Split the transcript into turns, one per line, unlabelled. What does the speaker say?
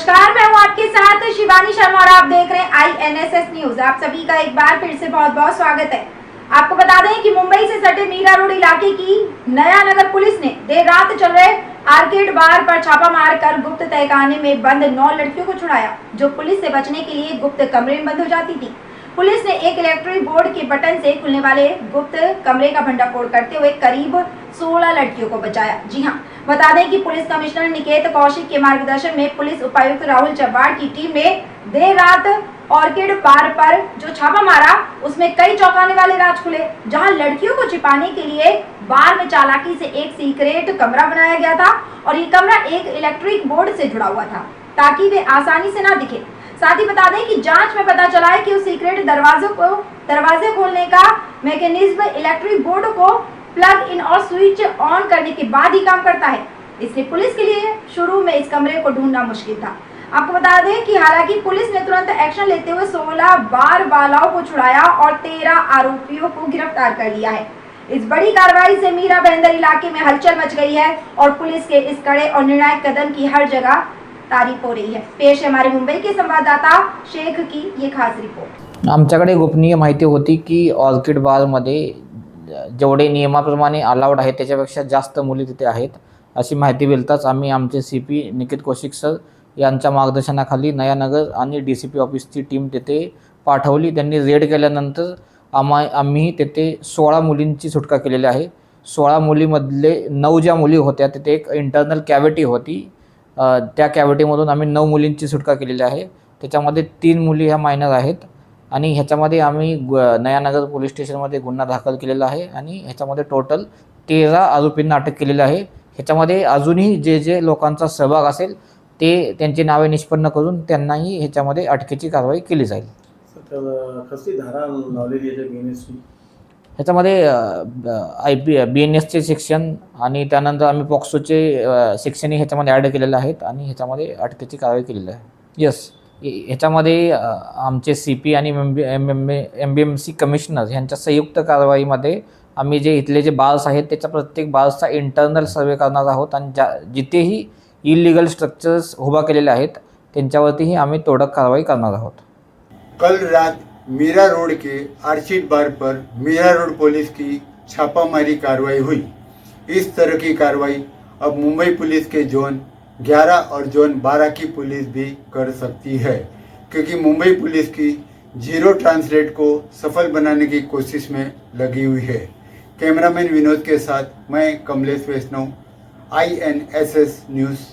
नमस्कार, मैं हूँ आपके साथ शिवानी शर्मा और आप देख रहे हैं INSS न्यूज। आप सभी का एक बार फिर से बहुत बहुत स्वागत है। आपको बता दें कि मुंबई से सटे मीरा रोड इलाके की नया नगर पुलिस ने देर रात चल रहे आर्केड बार पर छापा मारकर गुप्त तहखाने में बंद 9 लड़कियों को छुड़ाया, जो पुलिस से बचने के लिए गुप्त कमरे में बंद हो जाती थी। पुलिस ने एक इलेक्ट्रिक बोर्ड के बटन से खुलने वाले गुप्त कमरे का भंडाफोड़ करते हुए करीब 16 लड़कियों को बचाया। जी हां, बता दें कि पुलिस कमिश्नर निकेत कौशिक के मार्गदर्शन में पुलिस उपायुक्त राहुल चव्हाण की टीम ने देर रात ऑर्किड बार पर जो छापा मारा, उसमें कई चौंकाने वाले राज खुले, जहां लड़कियों को छिपाने के लिए बार में चालाकी से एक सीक्रेट कमरा बनाया गया था और ये कमरा एक इलेक्ट्रिक बोर्ड से जुड़ा हुआ था ताकि वे आसानी से ना दिखे। साथ ही बता दें कि जांच में पता चला है कि उस सीक्रेट दरवाजे खोलने का मैकेनिज्म इलेक्ट्रिक बोर्ड को प्लग इन और स्विच ऑन करने के बाद ही काम करता है, इसलिए पुलिस के लिए शुरू में इस कमरे को ढूंढना मुश्किल था। आपको बता दें कि हालांकि पुलिस ने तुरंत एक्शन लेते हुए 16 बार वालाओं को छुड़ाया और 13 आरोपियों को गिरफ्तार कर लिया है। इस बड़ी कार्रवाई से मीरा बंदर इलाके में हलचल मच गई है और पुलिस के इस कड़े और निर्णायक कदम की हर जगह तारीफ हो रही है। पेश है हमारे मुंबई के संवाददाता शेख की ये खास रिपोर्ट।
आमच्याकडे गोपनीय माहिती होती की ऑर्किड बारमध्ये जेवढे नियमाप्रमाणे अलाउड आहे त्याच्यापेक्षा जास्त मुली तिथे आहेत अशी माहिती मिळताच आम्ही आमचे CP निकेत कौशिक सर यांच्या मार्गदर्शनाखाली नयानगर आणि DCP ऑफिसची टीम तिथे पाठवली। त्यांनी रेड केल्यानंतर आम्ही तिथे 16 मुलींची सुटका केलेली आहे। 16 मुलीमधले 9 ज्या मुली होत्या तिथे एक इंटरनल कॅव्हिटी होती, त्या कॅव्हिटीमधून आम्ही 9 मुलींची सुटका केलेली आहे। त्याच्यामध्ये 3 मुली ह्या मायनर आहेत आणि ह्याच्यामध्ये आम्ही नयानगर पोलीस स्टेशनमध्ये गुन्हा दाखल केलेला आहे आणि ह्याच्यामध्ये टोटल 13 आरोपींना अटक केलेली आहे। ह्याच्यामध्ये अजूनही जे लोकांचा सहभाग असेल ते त्यांची नावे निष्पन्न करून त्यांनाही ह्याच्यामध्ये अटकेची कारवाई केली जाईल।
कसली धारा लावलेली आहे BNSची?
ह्याच्यामध्ये BNSचे सेक्शन आणि त्यानंतर आम्ही पॉक्सोचे सेक्शनही ह्याच्यामध्ये ॲड केलेले आहेत आणि ह्याच्यामध्ये अटकेची कारवाई केलेली आहे। यस, ह्याच्यामध्ये आमचे CP आणि MBMC कमिशनर यांच्या संयुक्त कारवाईमध्ये आम्ही जे इथले जे बार्स आहेत त्याच्या प्रत्येक बार्सचा इंटरनल सर्वे करणार आहोत आणि जिथेही इलिगल स्ट्रक्चर्स उभा केलेले आहेत त्यांच्यावरतीही आम्ही तोडक कारवाई करणार आहोत।
कल रात मीरा रोड के आर्चिड बार पर मीरा रोड पुलिस की छापामारी कार्रवाई हुई। इस तरह की कार्रवाई अब मुंबई पुलिस के जोन 11 और जोन 12 की पुलिस भी कर सकती है, क्योंकि मुंबई पुलिस की जीरो ट्रांसलेट को सफल बनाने की कोशिश में लगी हुई है। कैमरामैन विनोद के साथ मैं कमलेश वैष्णव, INSS न्यूज़।